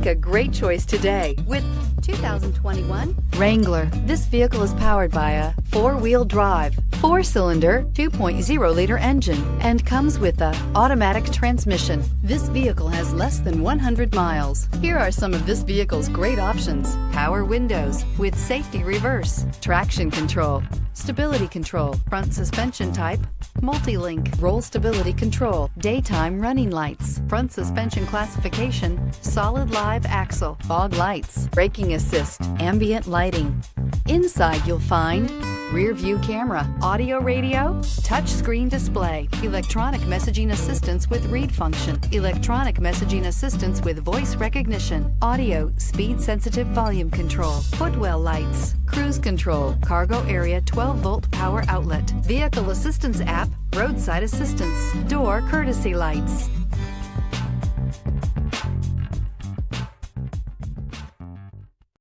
Make a great choice today with 2021 Wrangler. This vehicle is powered by a 4-wheel drive, 4-cylinder, 2.0-liter engine and comes with a automatic transmission. This vehicle has less than 100 miles. Here are some of this vehicle's great options: power windows with safety reverse, traction control, stability control, front suspension type, multi-link, roll stability control, daytime running lights, front suspension classification, solid live axle, fog lights, braking assist, ambient lighting. Inside you'll find rear view camera, audio radio, touch screen display, electronic messaging assistance with read function, electronic messaging assistance with voice recognition, audio speed sensitive volume control, footwell lights, cruise control, cargo area 12-volt power outlet, vehicle assistance app, roadside assistance, door courtesy lights.